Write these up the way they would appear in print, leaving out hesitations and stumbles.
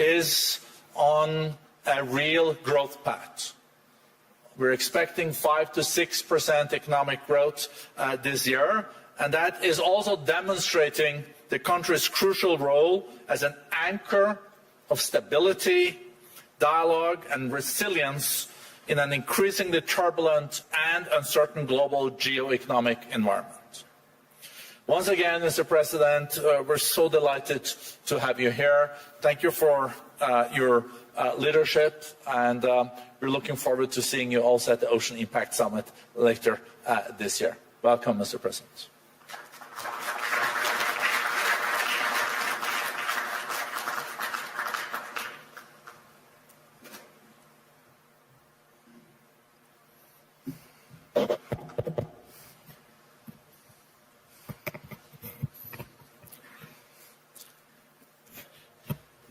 is on a real growth path. We're expecting 5 to 6% economic growth this year, and that is also demonstrating the country's crucial role as an anchor of stability, dialogue, and resilience in an increasingly turbulent and uncertain global geo-economic environment. Once again, Mr. President, we're so delighted to have you here. Thank you for your leadership, and we're looking forward to seeing you also at the Ocean Impact Summit later this year. Welcome, Mr. President.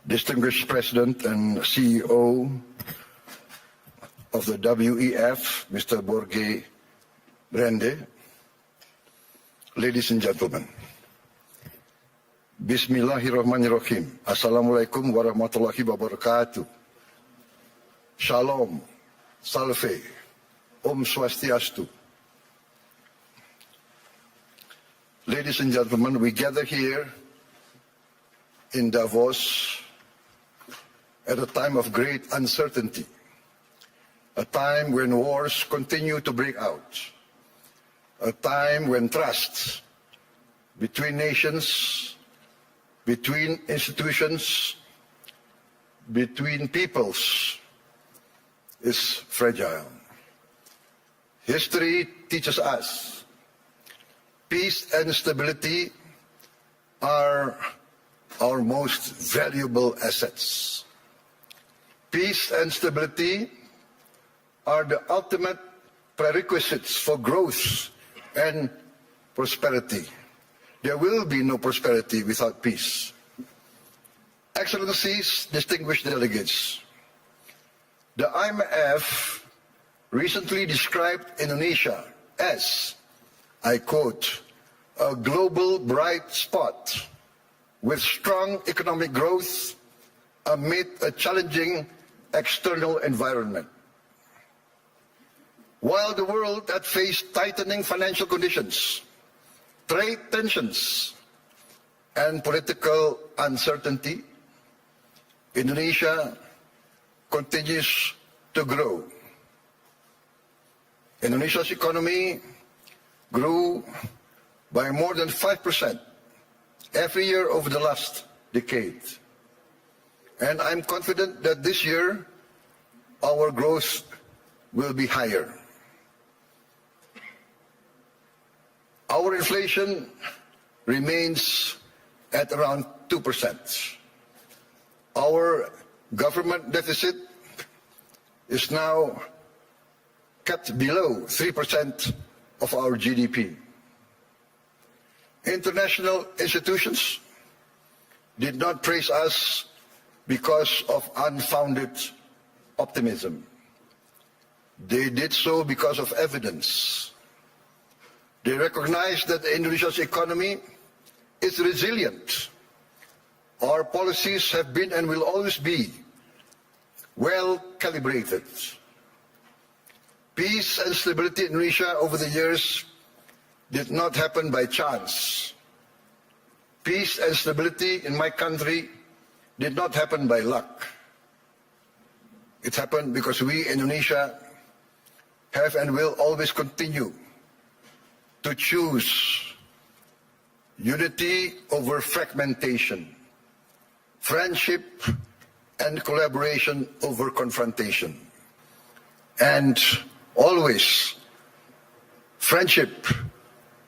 Distinguished President and CEO of the WEF, Mr. Borge Brande, ladies and gentlemen, Bismillahirrahmanirrahim. Assalamualaikum warahmatullahi wabarakatuh. Shalom, Salve, Om Swastiastu. Ladies and gentlemen, we gather here in Davos at a time of great uncertainty, a time when wars continue to break out, a time when trust between nations, between institutions, between peoples is fragile. History teaches us peace and stability are our most valuable assets. Peace and stability are the ultimate prerequisites for growth and prosperity. There will be no prosperity without peace. Excellencies, distinguished delegates, the IMF recently described Indonesia as, I quote, a global bright spot with strong economic growth amid a challenging external environment. While the world had faced tightening financial conditions, trade tensions, and political uncertainty, Indonesia continues to grow. Indonesia's economy grew by more than 5% every year over the last decade. And I'm confident that this year, our growth will be higher. Our inflation remains at around 2%. Our government deficit is now kept below 3% of our GDP. International institutions did not praise us because of unfounded optimism. They did so because of evidence. They recognize that Indonesia's economy is resilient. Our policies have been and will always be well calibrated. Peace and stability in Indonesia over the years did not happen by chance. Peace and stability in my country did not happen by luck. It happened because we, Indonesia, have and will always continue to choose unity over fragmentation, friendship and collaboration over confrontation, and always friendship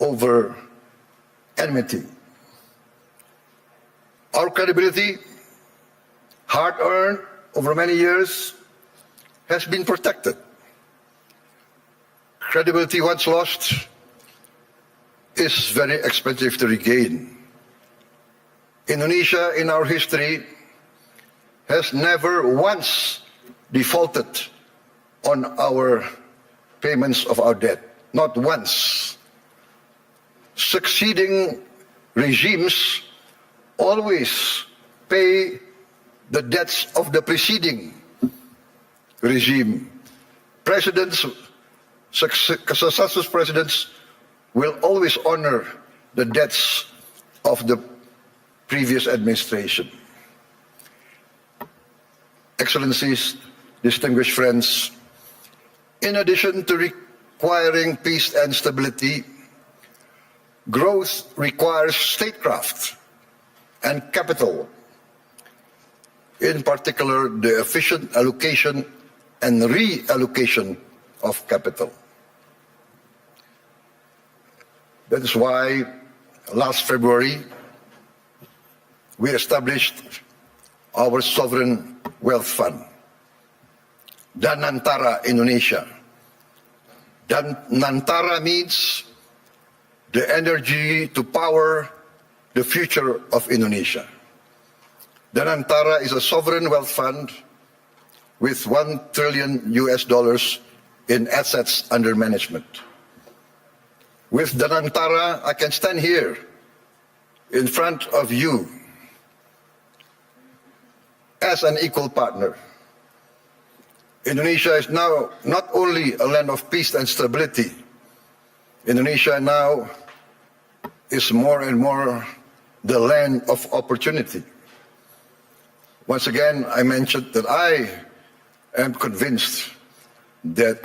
over enmity. Our credibility, hard-earned over many years, has been protected. Credibility once lost is very expensive to regain. Indonesia, in our history, has never once defaulted on our payments of our debt. Not once. Succeeding regimes always pay the debts of the preceding regime. Successive presidents will always honor the debts of the previous administration. Excellencies, distinguished friends, in addition to requiring peace and stability, growth requires statecraft and capital, in particular the efficient allocation and reallocation of capital. That is why last February we established our sovereign wealth fund, Danantara Indonesia. Danantara means the energy to power the future of Indonesia. Danantara is a sovereign wealth fund with $1 trillion in assets under management. With Danantara, I can stand here in front of you as an equal partner. Indonesia is now not only a land of peace and stability. Indonesia now is more and more the land of opportunity. Once again, I mentioned that I am convinced that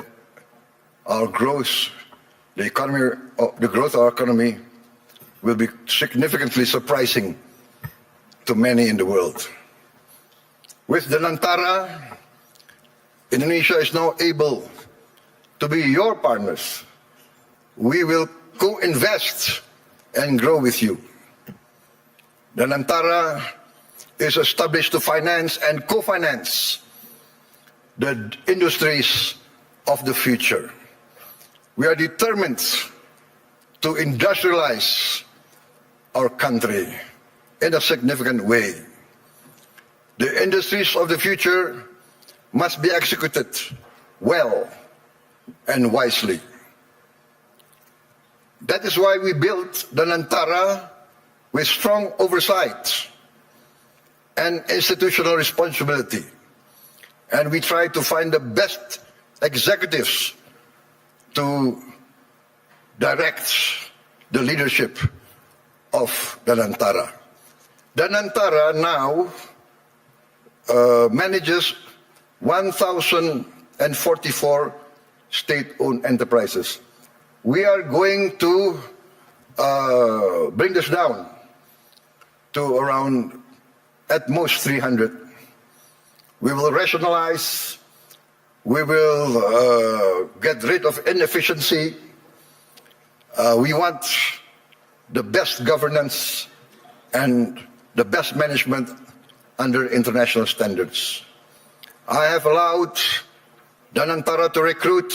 our growth, the growth of our economy will be significantly surprising to many in the world. With the Danantara, Indonesia is now able to be your partners. We will co-invest and grow with you. The Danantara is established to finance and co-finance the industries of the future. We are determined to industrialize our country in a significant way. The industries of the future must be executed well and wisely. That is why we built the Danantara with strong oversight and institutional responsibility. And we try to find the best executives to direct the leadership of the Danantara. The Danantara now manages 1,044 state-owned enterprises. We are going to bring this down to around at most 300. We will rationalize, we will get rid of inefficiency. We want the best governance and the best management under international standards. I have allowed Danantara to recruit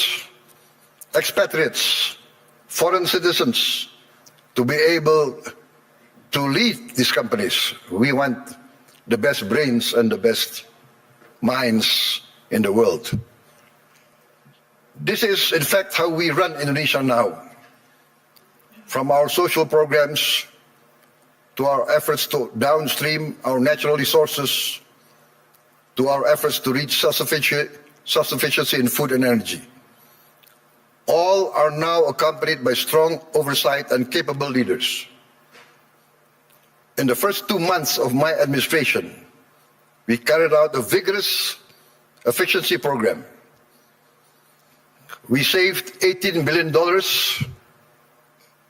expatriates, foreign citizens, to be able to lead these companies. We want the best brains and the best minds in the world. This is, in fact, how we run Indonesia now. From our social programs to our efforts to downstream our natural resources, to our efforts to reach self-sufficiency in food and energy. All are now accompanied by strong oversight and capable leaders. In the first 2 months of my administration, we carried out a vigorous efficiency program. We saved $18 billion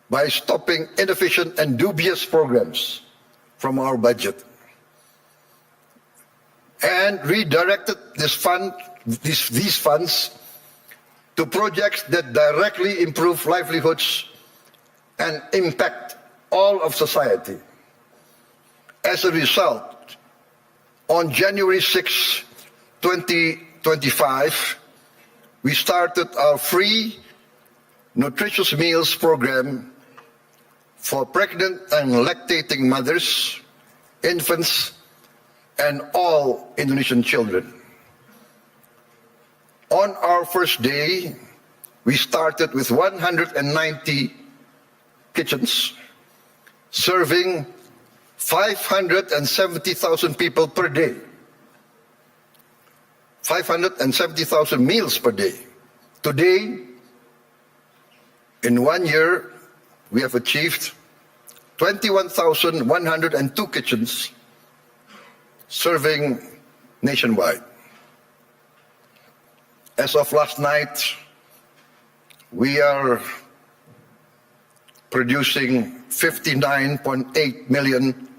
by stopping inefficient and dubious programs from our budget and redirected these funds to projects that directly improve livelihoods and impact all of society. As a result, on January 6, 2025, we started our free nutritious meals program for pregnant and lactating mothers, infants, and all Indonesian children. On our first day, we started with 190 kitchens, serving 570,000 people per day. 570,000 meals per day. Today, in 1 year, we have achieved 21,102 kitchens serving nationwide. As of last night, we are producing 59.8 million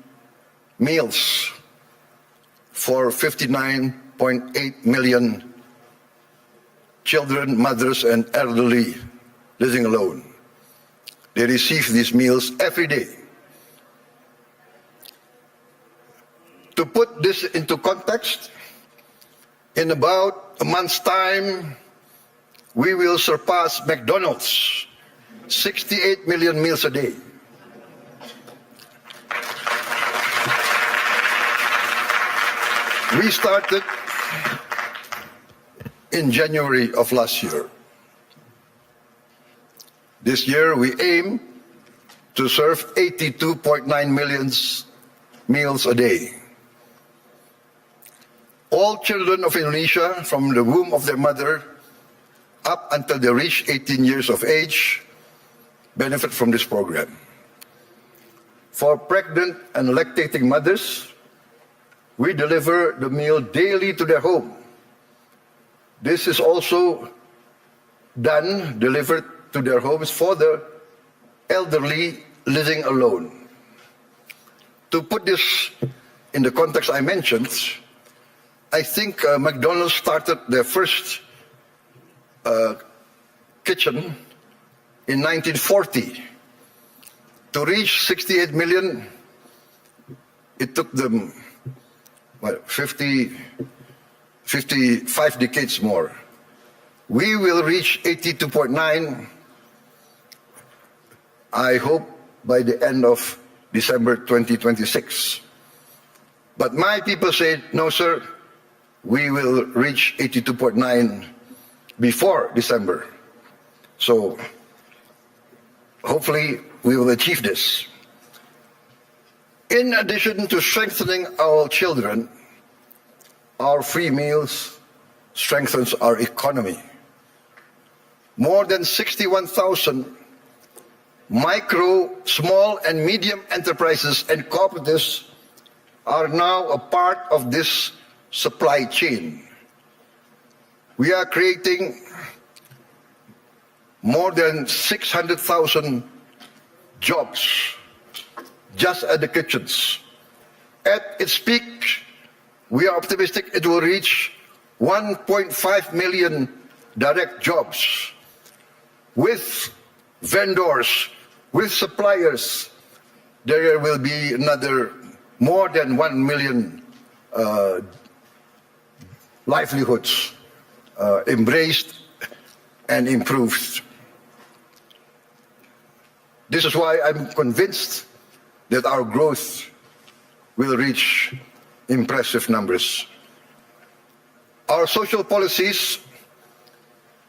meals for 59.8 million children, mothers, and elderly living alone. They receive these meals every day. To put this into context, in about a month's time, we will surpass McDonald's, 68 million meals a day. We started in January of last year. This year, we aim to serve 82.9 million meals a day. All children of Indonesia, from the womb of their mother up until they reach 18 years of age, benefit from this program. For pregnant and lactating mothers, we deliver the meal daily to their home. This is also delivered to their homes for the elderly living alone. To put this in the context I mentioned, I think McDonald's started their first kitchen in 1940. To reach 68 million, it took them 55 decades more. We will reach 82.9, I hope, by the end of December 2026. But my people say, no, sir, we will reach 82.9 before December. So hopefully we will achieve this. In addition to strengthening our children, our free meals strengthens our economy. More than 61,000 micro, small, and medium enterprises and cooperatives are now a part of this supply chain. We are creating more than 600,000 jobs just at the kitchens. At its peak, we are optimistic it will reach 1.5 million direct jobs with vendors, with suppliers. There will be another more than 1 million livelihoods embraced and improved. This is why I'm convinced that our growth will reach impressive numbers. Our social policies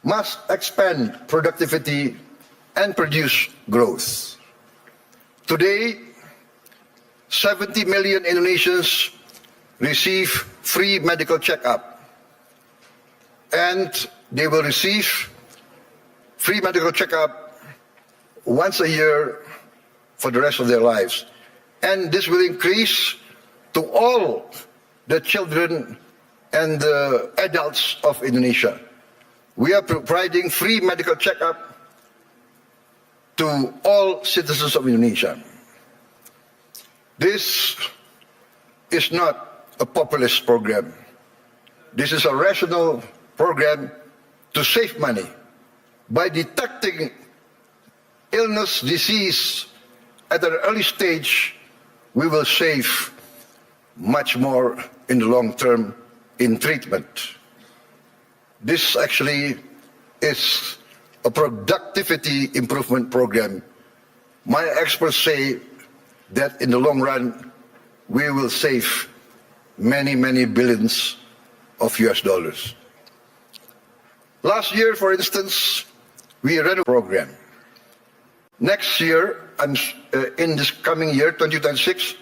must expand productivity and produce growth. Today, 70 million Indonesians receive free medical checkup, and they will receive free medical checkup once a year for the rest of their lives. And this will increase to all the children and the adults of Indonesia. We are providing free medical checkup to all citizens of Indonesia. This is not a populist program. This is a rational program to save money. By detecting illness, disease at an early stage, we will save much more in the long term in treatment. This actually is a productivity improvement program. My experts say that in the long run, we will save many, many billions of US dollars. Last year, for instance, we ran a program. Next year, in this coming year, 2026,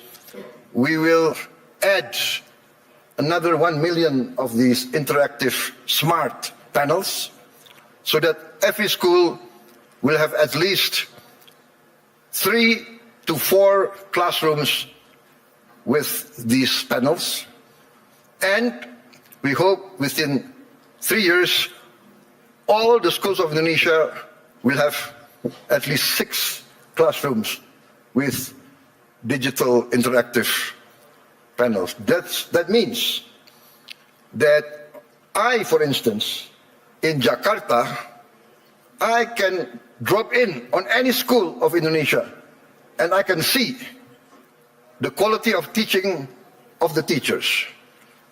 we will add another 1 million of these interactive smart panels so that every school will have at least 3 to 4 classrooms with these panels. And we hope within 3 years, all the schools of Indonesia will have at least 6 classrooms with digital interactive panels. That means that I, for instance, in Jakarta, I can drop in on any school of Indonesia and I can see the quality of teaching of the teachers.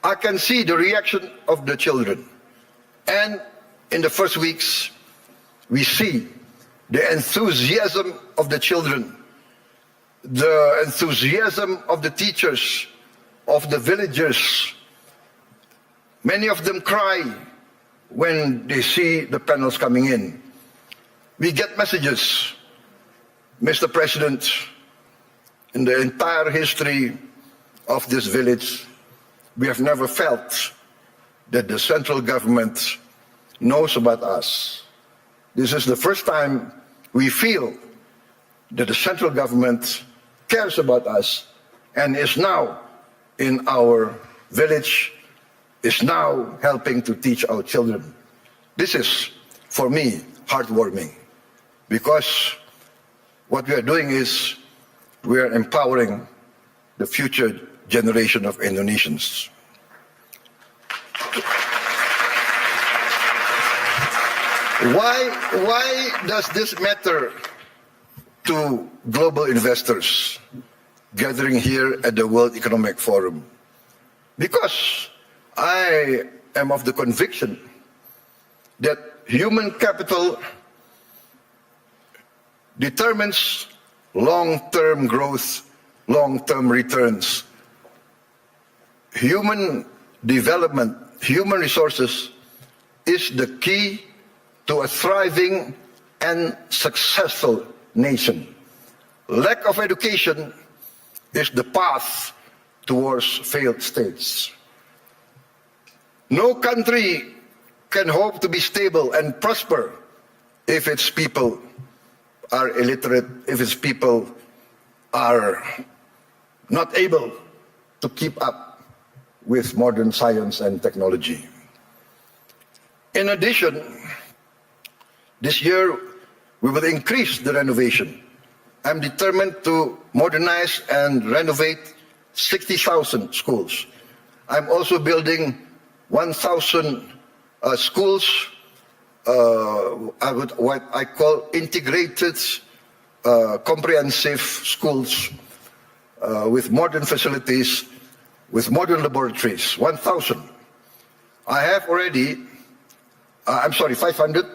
I can see the reaction of the children. And in the first weeks, we see the enthusiasm of the children, the enthusiasm of the teachers, of the villagers. Many of them cry when they see the panels coming in. We get messages, Mr. President, in the entire history of this village, we have never felt that the central government knows about us. This is the first time we feel that the central government cares about us and is now in our village, is now helping to teach our children. This is, for me, heartwarming, because what we are doing is we are empowering the future generation of Indonesians. Why does this matter to global investors gathering here at the World Economic Forum? Because I am of the conviction that human capital determines long-term growth, long-term returns. Human development, human resources is the key to a thriving and successful nation. Lack of education is the path towards failed states. No country can hope to be stable and prosper if its people are illiterate, if its people are not able to keep up with modern science and technology. In addition, this year we will increase the renovation. I'm determined to modernize and renovate 60,000 schools. I'm also building 1,000 schools, what I call integrated, comprehensive schools with modern facilities, with modern laboratories, 1,000. I have already, 500,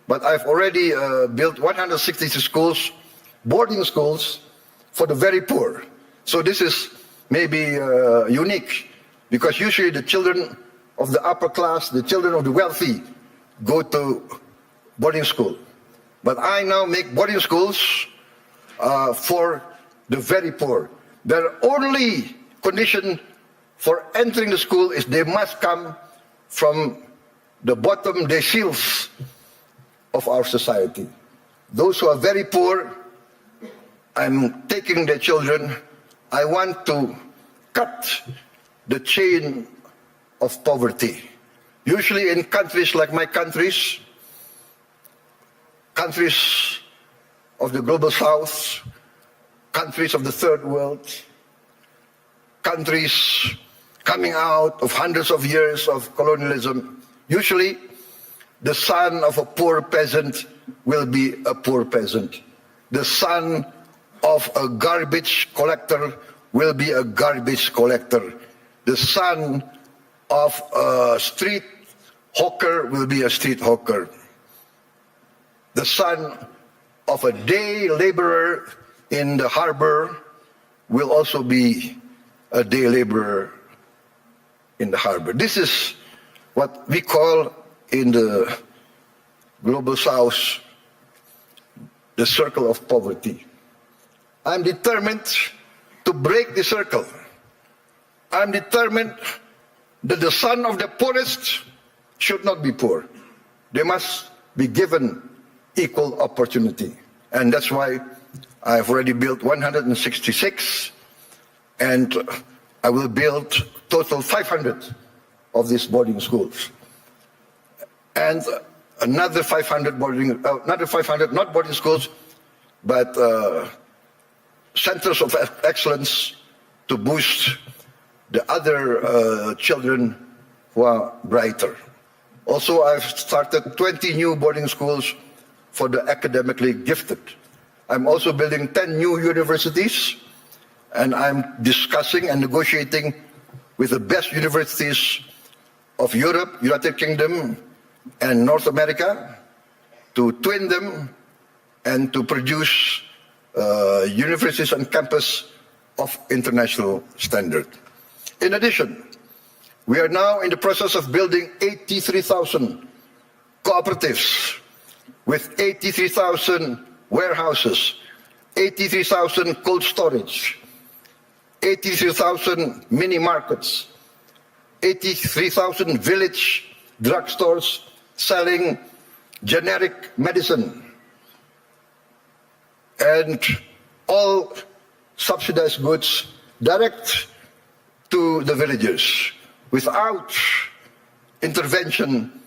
but I've already built 160 schools, boarding schools for the very poor. So this is maybe unique, because usually the children of the upper class, the children of the wealthy, go to boarding school. But I now make boarding schools for the very poor. Their only condition for entering the school is they must come from the bottom deciles of our society. Those who are very poor, I'm taking their children. I want to cut the chain of poverty. Usually in countries like my countries of the global south, countries of the third world, countries coming out of hundreds of years of colonialism, usually the son of a poor peasant will be a poor peasant. The son of a garbage collector will be a garbage collector. The son of a street hawker will be a street hawker. The son of a day laborer in the harbor will also be a day laborer in the harbor. This is what we call in the global south the circle of poverty. I'm determined to break the circle. I'm determined that the son of the poorest should not be poor. They must be given equal opportunity. And that's why I've already built 166, and I will build total 500 of these boarding schools. And another 500 not boarding schools, but centers of excellence to boost the other children who are brighter. Also, I've started 20 new boarding schools for the academically gifted. I'm also building 10 new universities, and I'm discussing and negotiating with the best universities of Europe, United Kingdom, and North America to twin them and to produce universities and campus of international standard. In addition, we are now in the process of building 83,000 cooperatives with 83,000 warehouses, 83,000 cold storage, 83,000 mini markets, 83,000 village drugstores selling generic medicine, and all subsidized goods direct to the villagers without intervention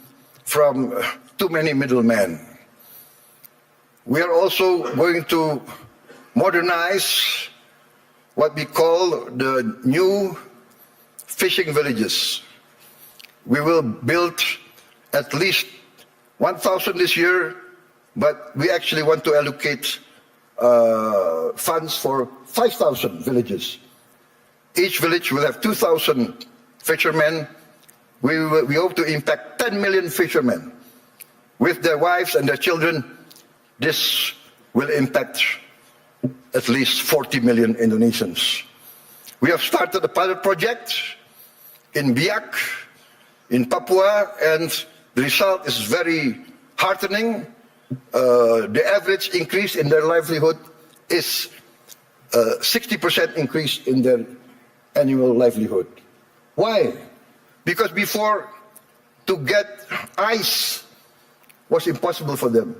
from too many middlemen. We are also going to modernize what we call the new fishing villages. We will build at least 1,000 this year, but we actually want to allocate funds for 5,000 villages. Each village will have 2,000 fishermen. We hope to impact 10 million fishermen with their wives and their children. This will impact at least 40 million Indonesians. We have started a pilot project in Biak, in Papua, and the result is very heartening. The average increase in their livelihood is 60% increase in their annual livelihood. Why? Because before, to get ice was impossible for them.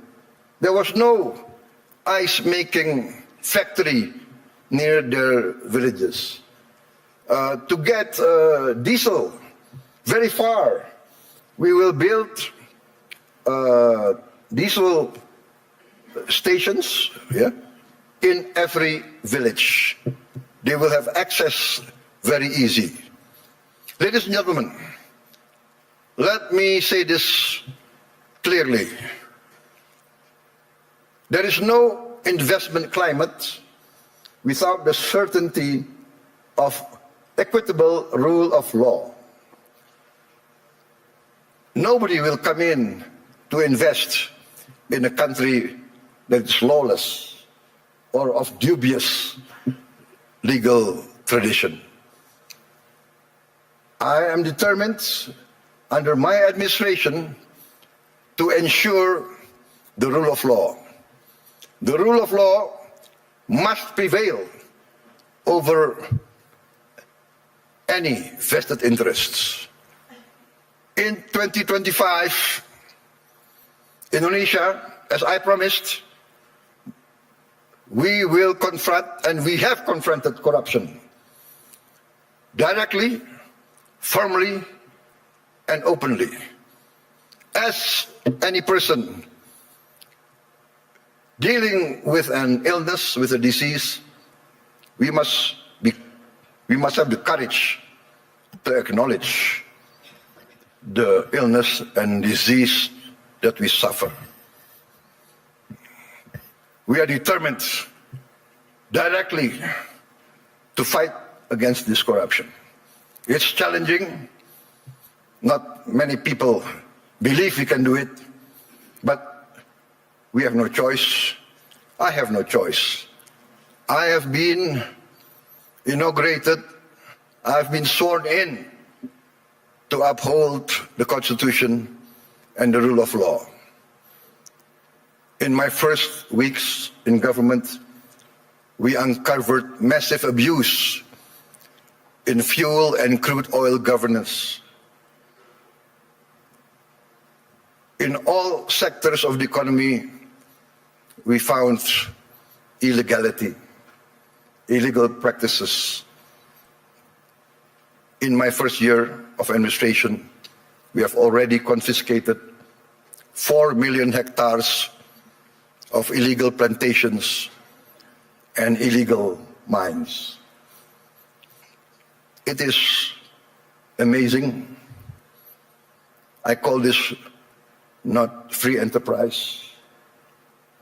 There was no ice-making factory near their villages. To get diesel very far, we will build diesel stations in every village. They will have access very easy. Ladies and gentlemen, let me say this clearly. There is no investment climate without the certainty of equitable rule of law. Nobody will come in to invest in a country that is lawless or of dubious legal tradition. I am determined under my administration to ensure the rule of law. The rule of law must prevail over any vested interests. In 2025, Indonesia, as I promised, we will confront, and we have confronted corruption directly, firmly, and openly. As any person dealing with an illness, with a disease, we must have the courage to acknowledge the illness and disease that we suffer. We are determined directly to fight against this corruption. It's challenging. Not many people believe we can do it, but we have no choice. I have no choice. I have been inaugurated, I've been sworn in to uphold the Constitution and the rule of law. In my first weeks in government, we uncovered massive abuse in fuel and crude oil governance. in all sectors of the economy, we found illegality, illegal practices. In my first year of administration, we have already confiscated 4 million hectares of illegal plantations and illegal mines. It is amazing. I call this not free enterprise.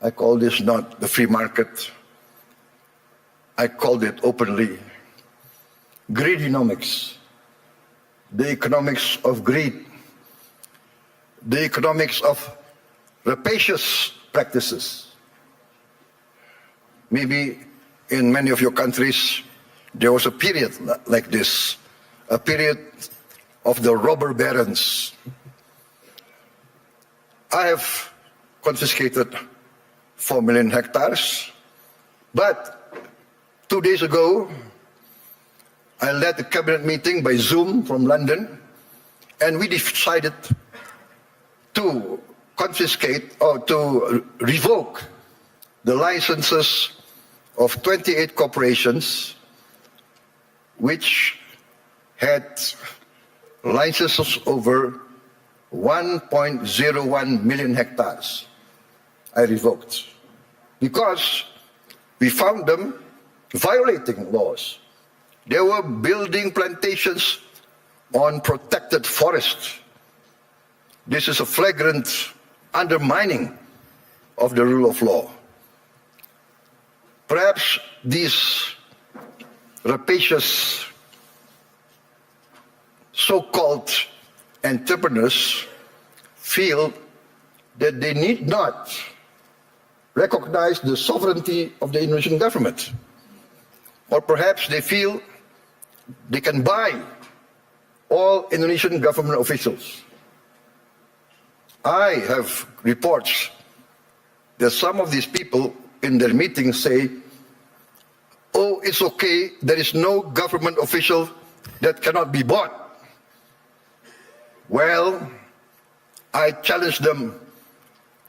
I call this not the free market. I called it openly greedonomics, the economics of greed, the economics of rapacious practices. Maybe in many of your countries, there was a period like this, a period of the robber barons. I have confiscated 4 million hectares, but 2 days ago, I led a cabinet meeting by Zoom from London, and we decided to confiscate or to revoke the licenses of 28 corporations which had licenses over 1.01 million hectares. I revoked because we found them violating laws. They were building plantations on protected forests. This is a flagrant undermining of the rule of law. Perhaps these rapacious so-called entrepreneurs feel that they need not recognize the sovereignty of the Indonesian government. Or perhaps they feel they can buy all Indonesian government officials. I have reports that some of these people in their meetings say, oh, it's okay, there is no government official that cannot be bought. Well, I challenge them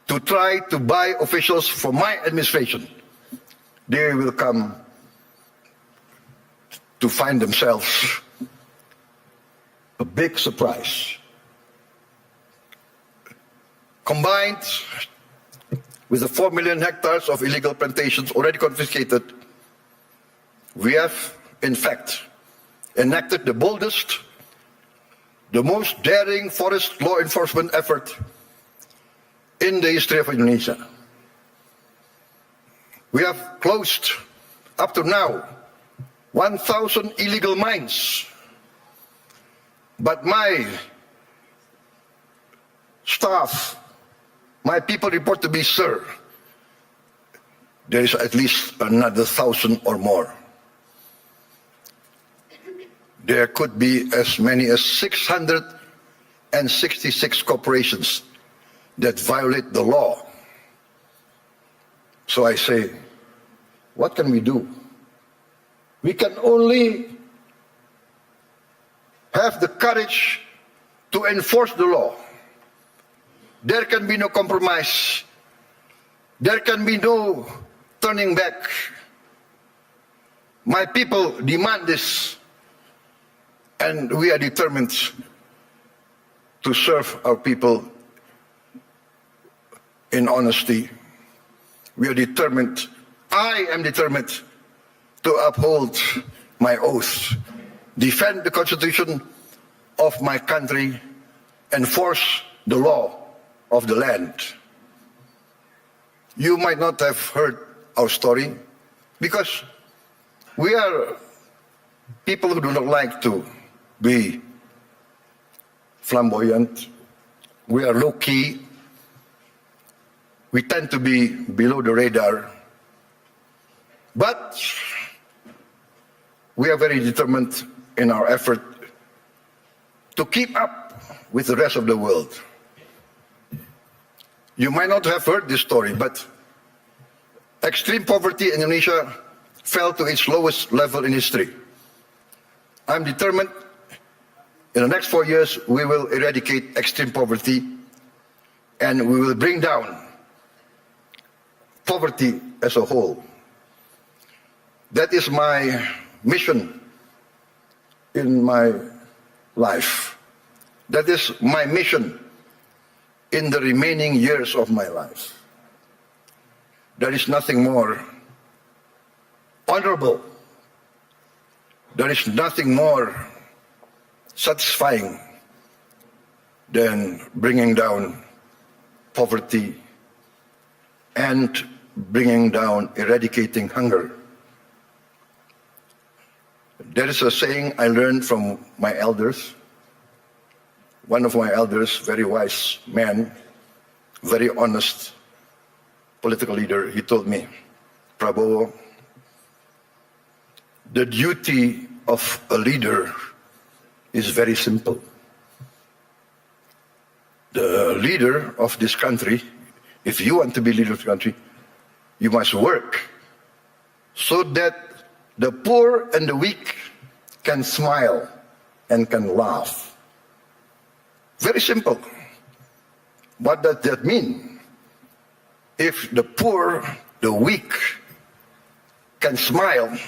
to try to buy officials for my administration. They will come to find themselves a big surprise. Combined with the 4 million hectares of illegal plantations already confiscated, we have, in fact, enacted the boldest, the most daring forest law enforcement effort in the history of Indonesia. We have closed, up to now, 1,000 illegal mines. But my staff, my people report to me, sir, there is at least another 1,000 or more. There could be as many as 666 corporations that violate the law. So I say, what can we do? We can only have the courage to enforce the law. There can be no compromise. There can be no turning back. My people demand this, and we are determined to serve our people in honesty. We are determined, I am determined to uphold my oath, defend the Constitution of my country, enforce the law of the land. You might not have heard our story because we are people who do not like to be flamboyant. We are low-key. We tend to be below the radar. But we are very determined in our effort to keep up with the rest of the world. You might not have heard this story, but extreme poverty in Indonesia fell to its lowest level in history. I'm determined in the next 4 years we will eradicate extreme poverty and we will bring down poverty as a whole. That is my mission in my life. That is my mission in the remaining years of my life. There is nothing more honorable. There is nothing more satisfying than bringing down poverty and bringing down, eradicating hunger. There is a saying I learned from my elders. One of my elders, very wise man, very honest political leader, he told me, Prabowo, the duty of a leader is very simple. The leader of this country, if you want to be leader of the country, you must work so that the poor and the weak can smile and can laugh. Very simple. What does that mean? If the poor, the weak can smile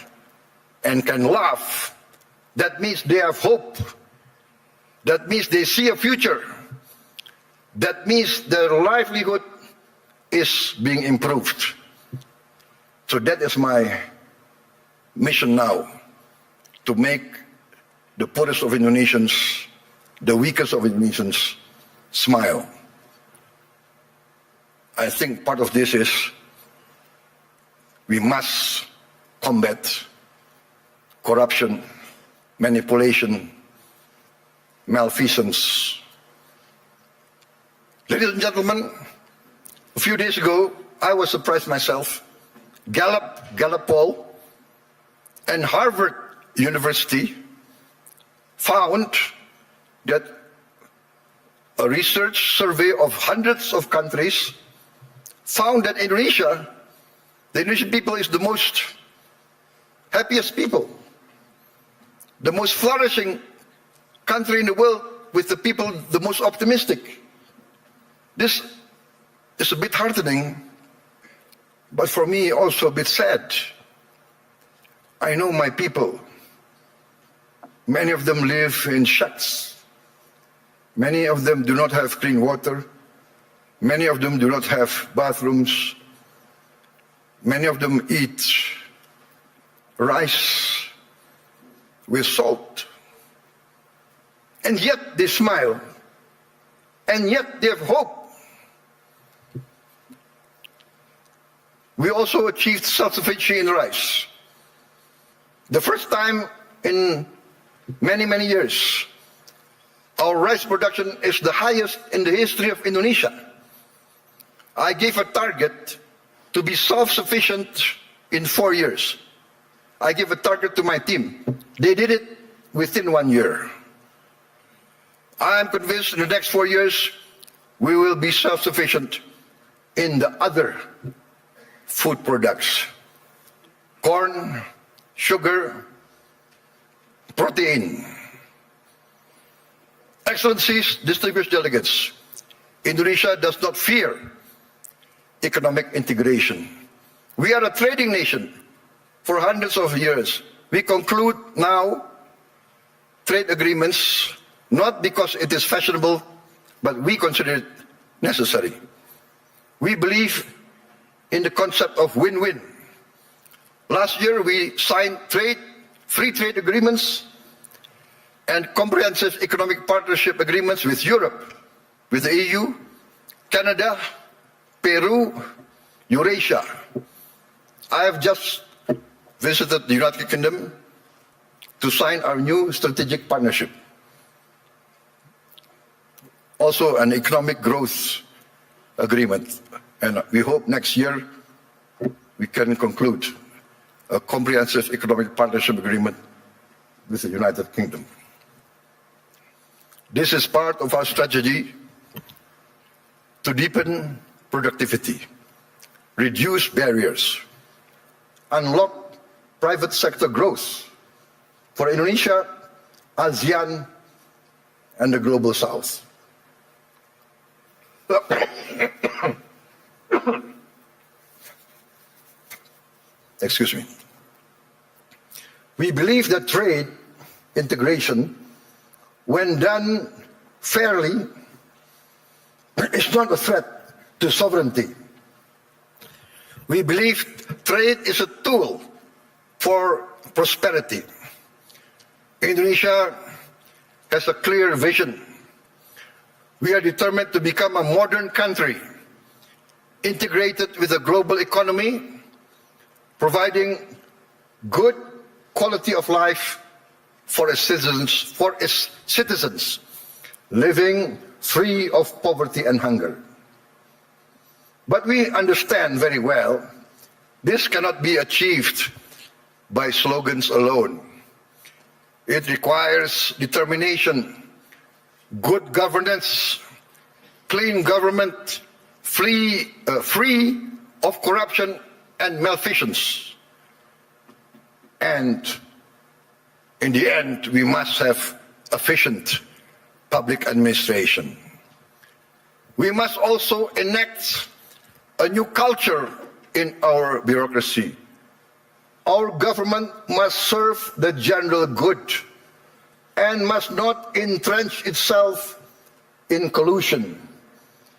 and can laugh, that means they have hope. That means they see a future. That means their livelihood is being improved. So that is my mission now, to make the poorest of Indonesians, the weakest of Indonesians, smile. I think part of this is we must combat corruption, manipulation, malfeasance. Ladies and gentlemen, a few days ago, I was surprised myself. Gallup poll and Harvard University found that a research survey of hundreds of countries found that Indonesia, the Indonesian people, is the most happiest people, the most flourishing country in the world, with the people the most optimistic. This is a bit heartening, but for me also a bit sad. I know my people. Many of them live in shacks. Many of them do not have clean water. Many of them do not have bathrooms. Many of them eat rice with salt. And yet they smile. And yet they have hope. We also achieved self-sufficiency in rice. The first time in many, many years, our rice production is the highest in the history of Indonesia. I gave a target to be self-sufficient in 4 years. I gave a target to my team. They did it within 1 year. I am convinced in the next 4 years, we will be self-sufficient in the other food products. Corn, sugar, protein. Excellencies, distinguished delegates, Indonesia does not fear economic integration. We are a trading nation for hundreds of years. We conclude now trade agreements not because it is fashionable, but we consider it necessary. We believe in the concept of win-win. Last year we signed free trade agreements and comprehensive economic partnership agreements with Europe, with the EU, Canada, Peru, Eurasia. I have just visited the United Kingdom to sign our new strategic partnership. Also an economic growth agreement. And we hope next year we can conclude a comprehensive economic partnership agreement with the United Kingdom. This is part of our strategy to deepen productivity, reduce barriers, unlock private sector growth for Indonesia, ASEAN, and the Global South. Excuse me. We believe that trade integration, when done fairly, is not a threat to sovereignty. We believe trade is a tool for prosperity. Indonesia has a clear vision. We are determined to become a modern country, integrated with a global economy, providing good quality of life for its citizens, living free of poverty and hunger. But we understand very well this cannot be achieved by slogans alone. It requires determination, good governance, clean government, free of corruption and malfeasance. And in the end, we must have efficient public administration. We must also enact a new culture in our bureaucracy. Our government must serve the general good and must not entrench itself in collusion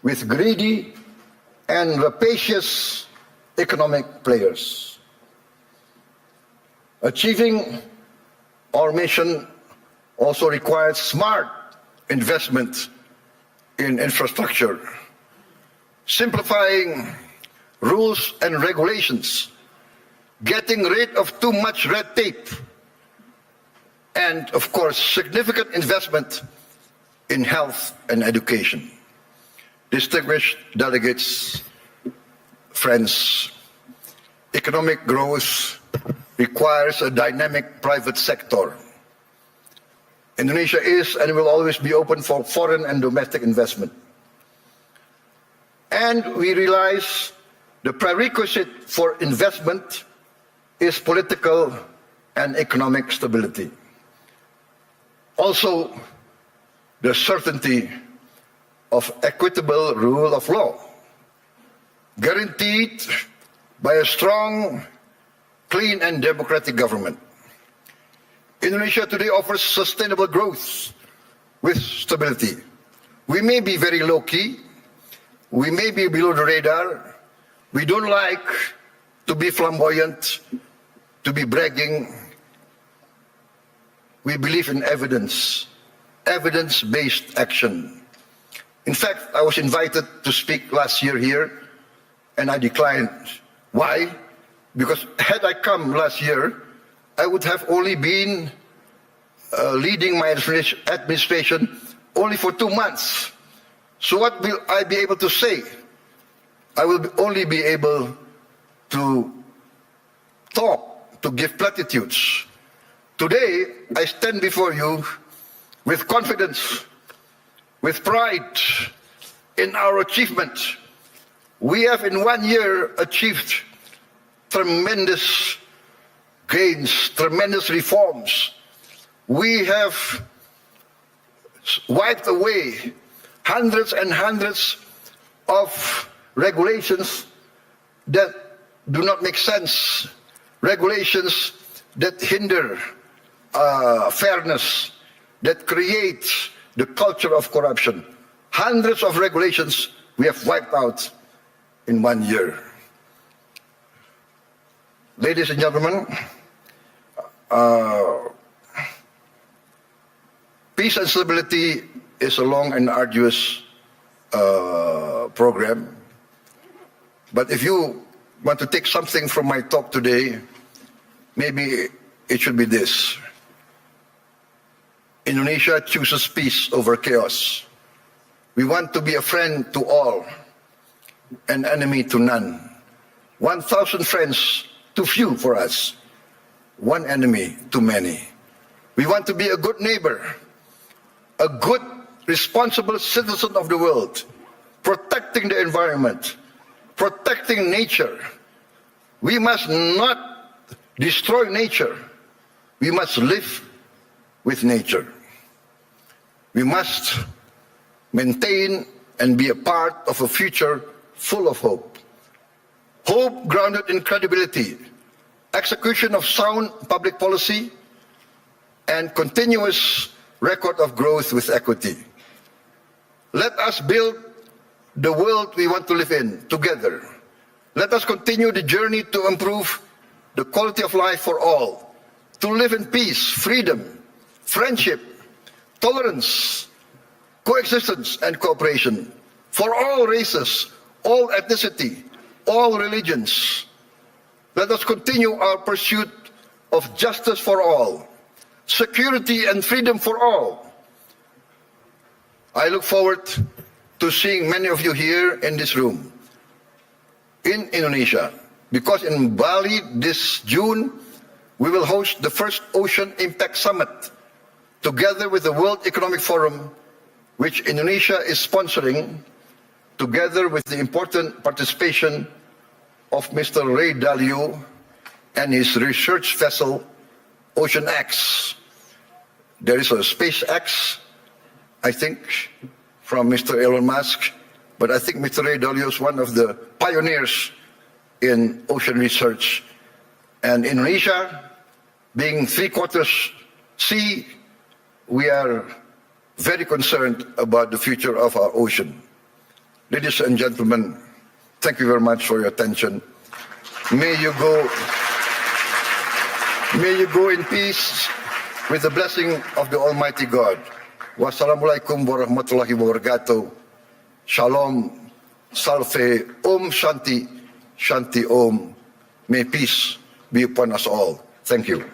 with greedy and rapacious economic players. Achieving our mission also requires smart investment in infrastructure, simplifying rules and regulations, getting rid of too much red tape, and of course, significant investment in health and education. Distinguished delegates, friends, economic growth requires a dynamic private sector. Indonesia is and will always be open for foreign and domestic investment. And we realize the prerequisite for investment is political and economic stability. Also, the certainty of equitable rule of law, guaranteed by a strong, clean and democratic government. Indonesia today offers sustainable growth with stability. We may be very low-key, we may be below the radar, we don't like to be flamboyant, to be bragging. We believe in evidence, evidence-based action. In fact, I was invited to speak last year here, and I declined. Why? Because had I come last year, I would have only been leading my administration only for 2 months. So what will I be able to say? I will only be able to talk, to give platitudes. Today, I stand before you with confidence, with pride in our achievement. We have in 1 year achieved tremendous gains, tremendous reforms. We have wiped away hundreds and hundreds of regulations that do not make sense, regulations that hinder fairness, that create the culture of corruption. Hundreds of regulations we have wiped out in 1 year. Ladies and gentlemen, peace and stability is a long and arduous program. But if you want to take something from my talk today, maybe it should be this. Indonesia chooses peace over chaos. We want to be a friend to all, an enemy to none. 1,000 friends too few for us, one enemy too many. We want to be a good neighbor, a good, responsible citizen of the world, protecting the environment, protecting nature. We must not destroy nature. We must live with nature. We must maintain and be a part of a future full of hope. Hope grounded in credibility, execution of sound public policy, and continuous record of growth with equity. Let us build the world we want to live in together. Let us continue the journey to improve the quality of life for all, to live in peace, freedom, friendship, tolerance, coexistence, and cooperation for all races, all ethnicity, all religions. Let us continue our pursuit of justice for all, security and freedom for all. I look forward to seeing many of you here in this room in Indonesia, because in Bali this June, we will host the first Ocean Impact Summit together with the World Economic Forum, which Indonesia is sponsoring, together with the important participation of Mr. Ray Dalio and his research vessel, Ocean X. There is a SpaceX, I think, from Mr. Elon Musk, but I think Mr. Ray Dalio is one of the pioneers in ocean research. And Indonesia, being 3/4 sea, we are very concerned about the future of our ocean. Ladies and gentlemen, thank you very much for your attention. May you go in peace with the blessing of the Almighty God. Wassalamualaikum warahmatullahi wabarakatuh. Shalom, salve, Om Shanti, Shanti Om. May peace be upon us all. Thank you.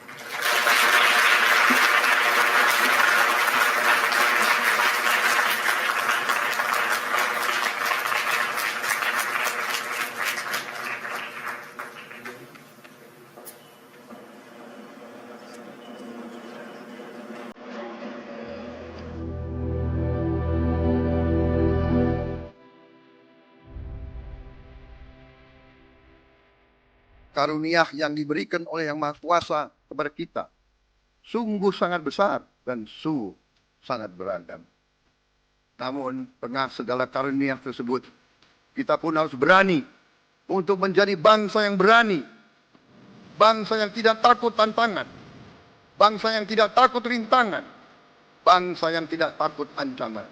Karunia yang diberikan oleh Yang Maha Kuasa kepada kita sungguh sangat besar dan sungguh sangat beragam. Namun tengah segala karunia tersebut, kita pun harus berani untuk menjadi bangsa yang berani, bangsa yang tidak takut tantangan, bangsa yang tidak takut rintangan, bangsa yang tidak takut ancaman.